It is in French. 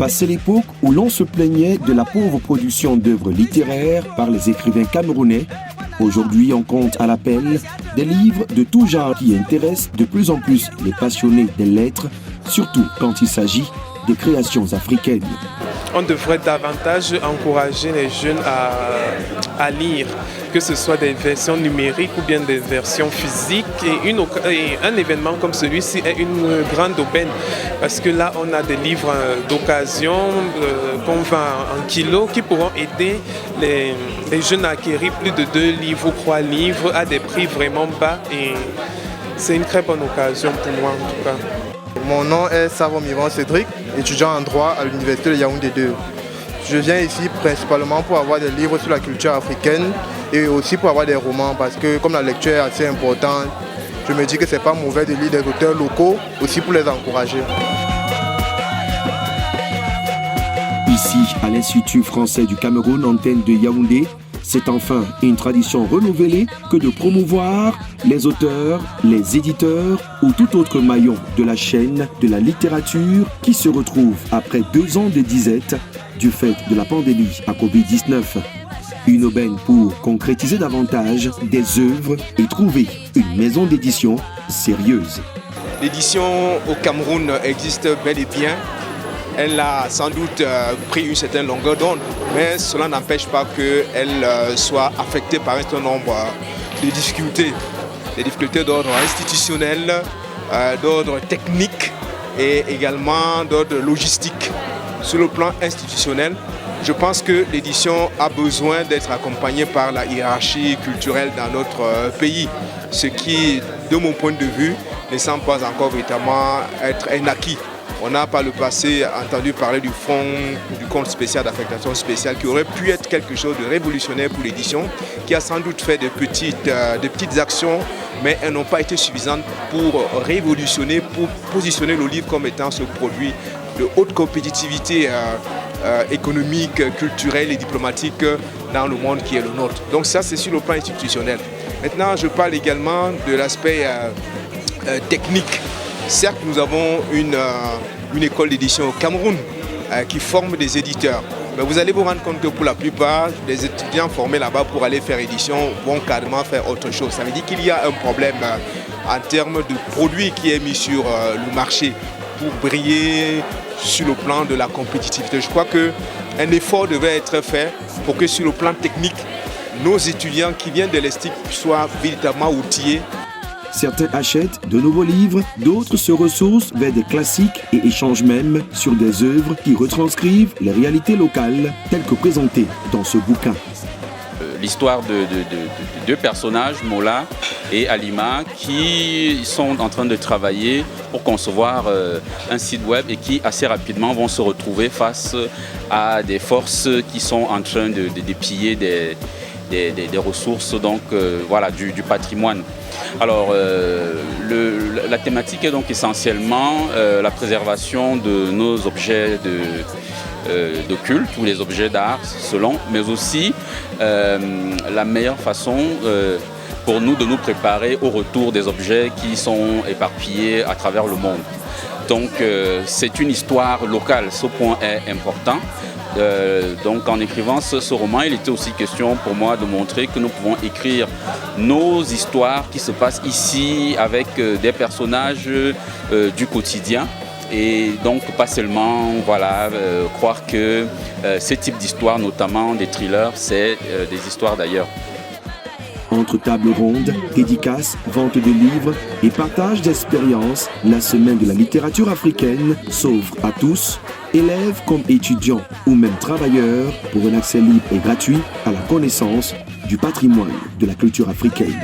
Passé l'époque où l'on se plaignait de la pauvre production d'œuvres littéraires par les écrivains camerounais, aujourd'hui on compte à l'appel des livres de tout genre qui intéressent de plus en plus les passionnés des lettres, surtout quand il s'agit des créations africaines. On devrait davantage encourager les jeunes à lire, que ce soit des versions numériques ou bien des versions physiques. Et un événement comme celui-ci est une grande aubaine, parce que là, on a des livres d'occasion qu'on vend en kilos qui pourront aider les jeunes à acquérir plus de 2 livres ou 3 livres à des prix vraiment bas. Et c'est une très bonne occasion pour moi, en tout cas. Mon nom est Savomiron Cédric, étudiant en droit à l'université de Yaoundé 2. Je viens ici principalement pour avoir des livres sur la culture africaine et aussi pour avoir des romans parce que comme la lecture est assez importante, je me dis que c'est pas mauvais de lire des auteurs locaux aussi pour les encourager. Ici, à l'Institut français du Cameroun, antenne de Yaoundé, c'est enfin une tradition renouvelée que de promouvoir les auteurs, les éditeurs ou tout autre maillon de la chaîne de la littérature qui se retrouve après 2 ans de disette du fait de la pandémie à Covid-19. Une aubaine pour concrétiser davantage des œuvres et trouver une maison d'édition sérieuse. L'édition au Cameroun existe bel et bien. Elle a sans doute pris une certaine longueur d'onde, mais cela n'empêche pas qu'elle soit affectée par un certain nombre de difficultés. Des difficultés d'ordre institutionnel, d'ordre technique et également d'ordre logistique. Sur le plan institutionnel, je pense que l'édition a besoin d'être accompagnée par la hiérarchie culturelle dans notre pays, ce qui, de mon point de vue, ne semble pas encore véritablement être un acquis. On a par le passé entendu parler du fonds, du compte spécial d'affectation spéciale qui aurait pu être quelque chose de révolutionnaire pour l'édition, qui a sans doute fait de petites actions, mais elles n'ont pas été suffisantes pour révolutionner, pour positionner le livre comme étant ce produit de haute compétitivité économique, culturelle et diplomatique dans le monde qui est le nôtre. Donc ça, c'est sur le plan institutionnel. Maintenant, je parle également de l'aspect technique. Certes, nous avons une école d'édition au Cameroun qui forme des éditeurs. Mais vous allez vous rendre compte que pour la plupart des étudiants formés là-bas pour aller faire édition vont carrément faire autre chose. Ça veut dire qu'il y a un problème en termes de produit qui est mis sur le marché pour briller sur le plan de la compétitivité. Je crois qu'un effort devait être fait pour que sur le plan technique, nos étudiants qui viennent de l'ESTIC soient véritablement outillés. Certains achètent de nouveaux livres, d'autres se ressourcent vers des classiques et échangent même sur des œuvres qui retranscrivent les réalités locales telles que présentées dans ce bouquin. L'histoire de 2 personnages, Mola et Alima, qui sont en train de travailler pour concevoir un site web et qui assez rapidement vont se retrouver face à des forces qui sont en train de dépiller des ressources donc, voilà, du patrimoine. Alors, la thématique est donc essentiellement la préservation de nos objets de culte ou les objets d'art selon, mais aussi la meilleure façon pour nous de nous préparer au retour des objets qui sont éparpillés à travers le monde. Donc, c'est une histoire locale, ce point est important. Donc en écrivant ce roman, il était aussi question pour moi de montrer que nous pouvons écrire nos histoires qui se passent ici avec des personnages du quotidien et donc pas seulement croire que ce type d'histoire, notamment des thrillers, c'est des histoires d'ailleurs. Entre tables rondes, dédicaces, vente de livres et partage d'expériences, la Semaine de la littérature africaine s'offre à tous, élèves comme étudiants ou même travailleurs, pour un accès libre et gratuit à la connaissance du patrimoine de la culture africaine.